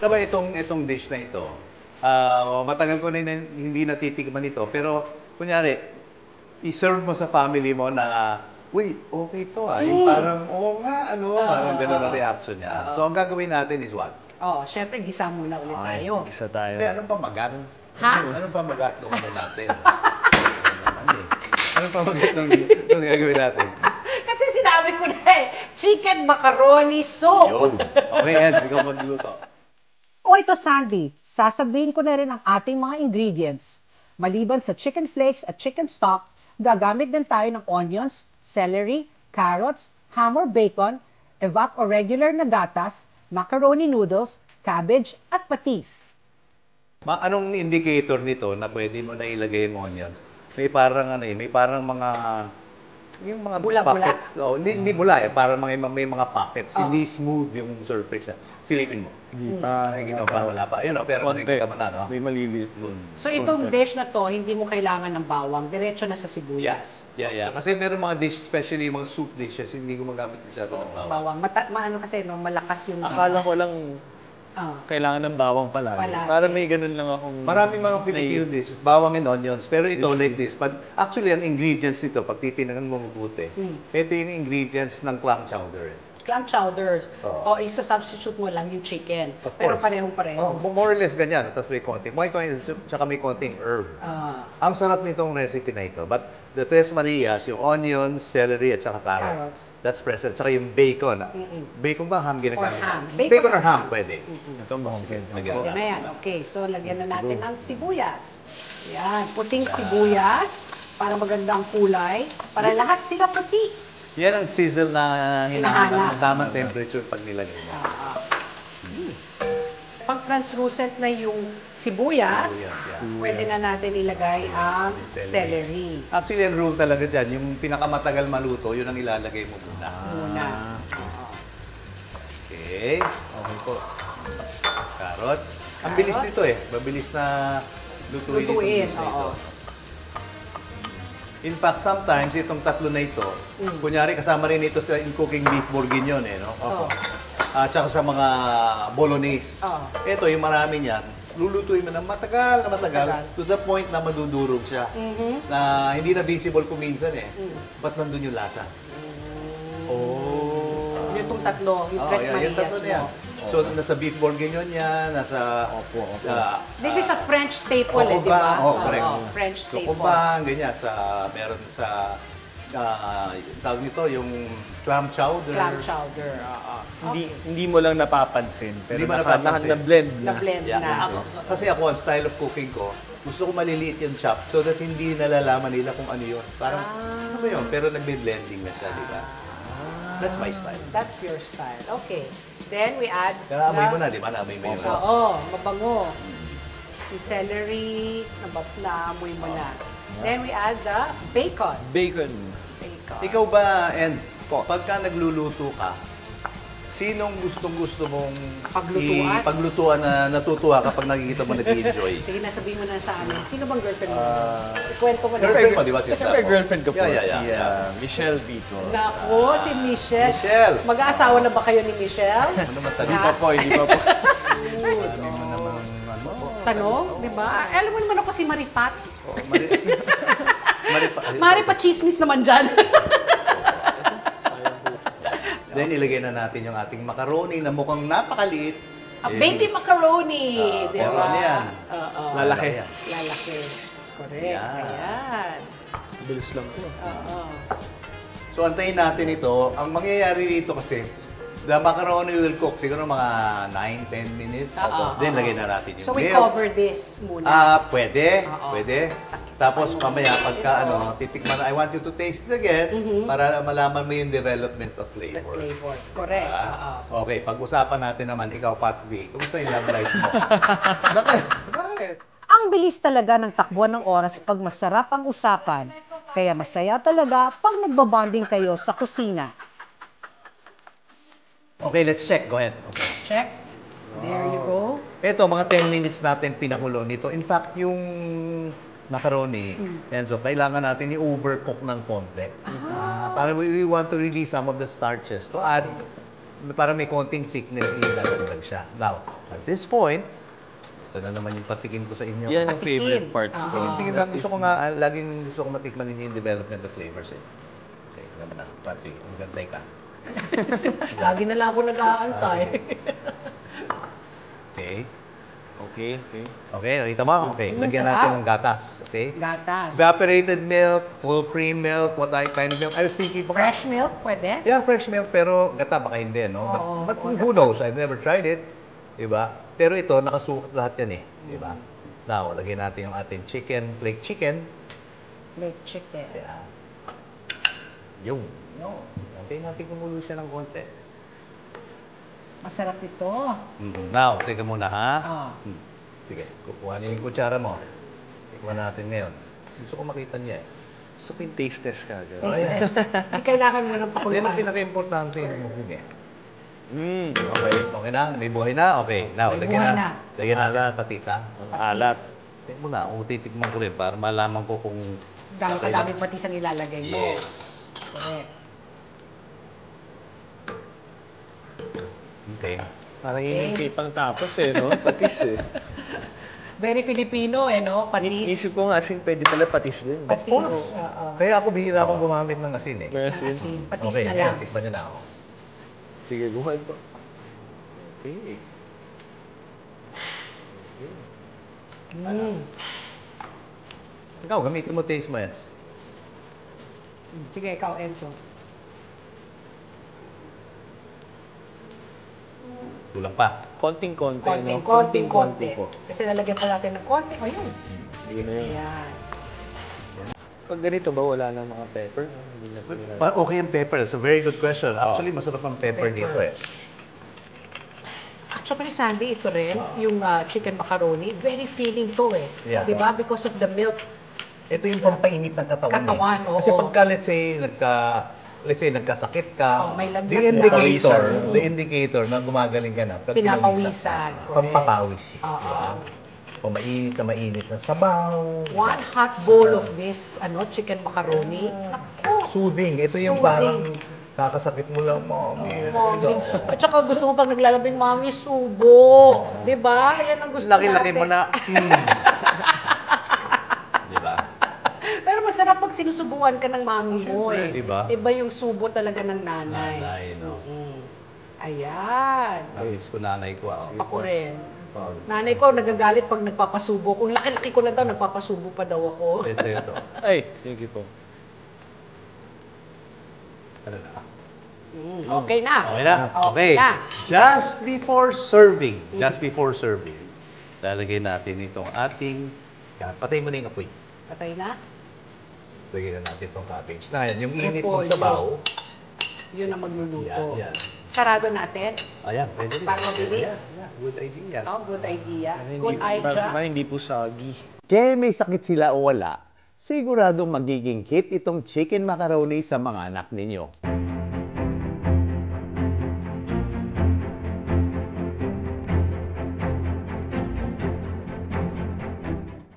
Diba itong dish na ito, matagal ko na hindi natitikman ito, pero kunyari, i-serve mo sa family mo na, uy, okay to Yung parang, oo nga, parang gano'n ang reaction niya. So, ang gagawin natin is what? Syempre, gisa muna ulit tayo. Gisa tayo. Anong pamagat? Ha? Anong pamagat nung natin? Anong pamagat nung gagawin natin? Kasi sinabi ko na chicken macaroni soup. Yun. Okay, yan. Ikaw magluto. Ito Sandy, sasabihin ko na rin ang ating mga ingredients. Maliban sa chicken flakes at chicken stock, gagamit din tayo ng onions, celery, carrots, ham or bacon, evap o regular na gatas, macaroni noodles, cabbage, at patis. Anong indicator nito na pwede mo na ilagay yung onions? May parang may parang mga yung mga Bula-bula? pockets. Hindi bula parang may mga pockets. Hindi smooth yung surface. Silipin mo. Hindi pa. Nakikita pa, wala pa. Yun, pero Konti. nakikita mo na, no? May maliliit. So itong dish na to, hindi mo kailangan ng bawang, diretso na sa sibuyas. Yeah. Kasi meron mga dish, especially yung mga soup dishes, hindi gumagamit masyado ng bawang. Bawang, maano kasi, no, malakas yung... Akala ko lang kailangan ng bawang pala. Palagi. Parang may ganun lang akong... Maraming mga Filipino dishes, bawang and onions. Pero ito like this. But actually, ang ingredients nito, pag titinangan mo mabuti, ito yung ingredients ng clam chowder. Clam chowder. Oo. O isa-substitute mo lang yung chicken. Of Pero course. parehong-pareho. More or less ganyan. Tapos may konting tsaka may konting herb. Ang sarap nitong recipe na ito. But the Tres Marias, yung onions, celery, at saka carrots. That's present. Tsaka yung bacon. Bacon ba? Ham ginagamit? Or ham. Bacon or ham, pwede. Ito bangkin. Yan na yan. Okay, so lagyan na natin ang sibuyas. Yan, puting sibuyas para magandang kulay. Para lahat sila puti. Yan ang sizzle na hinahanap. Hinahanap. Ang tamang temperature pag nilagay mo. Pag translucent na yung sibuyas, pwede na natin ilagay ang celery. Actually, ang rule talaga dyan, yung pinakamatagal maluto, yun ang ilalagay mo muna. Muna. Okay. Okay po. Carrots. Ang bilis nito Mabilis na lutuin. Lutuin, itong dish na oo. ito. In fact, sometimes itong tatlo na ito, kunyari kasama rin ito sa cooking beef bourguignon no? Oo. At saka sa mga bolognese. Oo. Ito, yung marami niyan, lulutuin mo na matagal to the point na madudurog siya. Na hindi na visible kung minsan Ba't nandun yung lasa? Yung itong tatlo, yung Tres Yung Marias tatlo na yan. mo. So, nasa beef bourguignon yan, nasa... This is a French staple, di ba? Correct. French So, staple. kubang, ganyan. Meron sa... tawag nito, yung clam chowder. Clam chowder, Hindi mo lang napapansin. Pero Hindi mo napapansin. na-blend na. Na-blend Yeah. na. Kasi ako, ang style of cooking ko, gusto ko maliliit yung chop so that hindi nalalaman nila kung ano yun. Parang, ano ba yun? Pero nagbe-blending na siya, di ba? That's my style. That's your style. Okay. Then we add... Naamoy mo na, di ba? Naamoy mo yun. Oo, mabango. Yung celery, naamoy mo na. Then we add the bacon. Bacon. Ikaw ba, Enz, pagka nagluluto ka, sinong gustong-gusto mong Paglutuan? paglutuan na natutuwa kapag nakikita mo nag-enjoy? Sige, nasabihin mo na sa amin. Sino bang girlfriend mo? Ikwento mo na. Girlfriend mo, di ba? Siyempre, girlfriend ko po, Yeah. si Michelle Vito. Naku, si Michelle. Michelle! Mag-aasawa na ba kayo ni Michelle? Ano naman Hindi tanong? pa po, hindi pa po. Sabi mo naman, ano? Tanong, di ba? Alam mo naman ako si Maripat. Maripa. Maripat chismis naman dyan. Then, ilagay na natin yung ating macaroni na mukhang napakaliit. Baby macaroni, di pero ba? ano yan? Oo. Lalaki. Lalaki. Correct. Ayan. Ayan. Bilis lang po. Oo. So, antayin natin ito. Ang mangyayari dito kasi, the macaroni will cook siguro mga 9-10 minutes. Then, lagay na natin yung So we milk. cover this muna. Pwede. Oo. Pwede. Tapos mamaya pagka titikman, I want you to taste it again para malaman mo yung development of The flavor. flavors. Correct. Oo. Okay, pag-usapan natin naman, ikaw, Pat B. Kumusta yung love life mo? Bakit? Ang bilis talaga ng takbuhan ng oras pag masarap ang usapan. Kaya masaya talaga pag nagbabonding kayo sa kusina. Okay, let's check. Go ahead. Okay. Check. There you go. Ito, mga 10 minutes natin pinakulo nito. In fact, yung macaroni, yan, so kailangan natin i-overcook ng konti. Para we want to release some of the starches to add para may konting thickness, ilalagdag siya. Now, at this point, ito na naman yung patikin ko sa inyo. Yan ang favorite part. Tingin lang, gusto ko nga, laging gusto ko matikman ninyo yung development of flavors eh. Okay, naman na, pati, ang gantay ka. Lagi na lang ako nag-aantay. Okay. Okay, okay. Okay, nakita mo? Okay, lagyan sarap. natin ng gatas. Okay? Gatas. Evaporated milk, full cream milk, what kind of milk? I was thinking, Fresh milk, pwede? yeah, fresh milk, pero gata baka hindi, no? Oo, But who knows? I've never tried it. Diba? Pero ito, nakasukat lahat yan eh. Diba? Now, lagyan natin yung ating chicken, flake chicken. Milk chicken. Yeah. Yung. No. Okay, natin kumulo siya ng konti. Masarap ito. Now, teka muna ha. Ah. Sige, kukuha niyo yung kutsara mo. Tikman natin ngayon. Gusto ko makita niya eh. Gusto ko yung taste test ka. Yes. Hindi kailangan mo ng Yan ang pakuluan. pinaka-importante yung cooking eh. Okay. Okay na? May buhay na? Okay. Now, May lagyan buhay na. na. Lagyan natin ang patita. Alat. Tingnan mo na, kung titikman ko rin para malaman ko kung... Dahil kadaming patis ang ilalagay mo. Yes. Correct. Okay. Parang yun yung pang tapos eh, no? Patis eh. Very Filipino, no? Patis. Isip ko nga, asin pwede pala patis din. Patis. Oo. Kaya ako bihira akong gumamit ng asin eh. Meron din. Asin. Patis Okay, na ayan, lang. tikman niyo na ako. Sige, gumawa po. Okay. Ikaw, gamitin mo taste mo yan. Sige, ikaw, Enzo. Kulang pa. Konting-konti, no? Konting-konti. po. Kasi nalagyan pa natin ng konti. Ayun. Hindi na yun. Ayan. Pag ganito ba, wala na mga pepper? Hindi na Okay ang pepper. That's a very good question. Actually, masarap ang pepper dito eh. Actually, Sandy, ito rin, yung chicken macaroni, very filling to eh. Yeah. Di ba? Because of the milk. Ito yung pampainit ng katawan. Katawan, eh. oo. Kasi pagka, let's say, nagkasakit ka, Oh, may lagnat the indicator na gumagaling ka na. pag Pinapawisan. Pampapawis. Oo. Diba? O mainit na sabaw. One hot bowl of this chicken macaroni. Soothing. Ito yung Soothing. parang kakasakit mo lang, mommy. Mami. At saka gusto mo pag naglalabing, mami, subo. Di ba? Yan ang gusto Laki-laki natin. mo na. Diba? Pero masarap pag sinusubuan ka ng mami mo Siyempre, eh. diba? Iba yung subo talaga ng nanay. Nanay, no? Ayan. Ayos ko nanay ko. Ako rin. Nanay ko nagagalit pag nagpapasubo. Kung laki-laki ko na daw, nagpapasubo pa daw ako. Ito. Ay, thank you po. Ano na? Okay na. Okay na? Okay. na. Just before serving, lalagay natin itong ating, patay mo na yung apoy. Patay na. Lagyan na natin itong cabbage. Na yan, yung init Repolyo. ng sabaw. Yun ang magluluto. Yan. Sarado natin. Ayan, pwede rin. Para mabilis. Yeah, good idea. Oh, good idea. Hindi, Good idea. hindi po sagi. Kaya may sakit sila o wala, siguradong magiging hit itong chicken macaroni sa mga anak ninyo.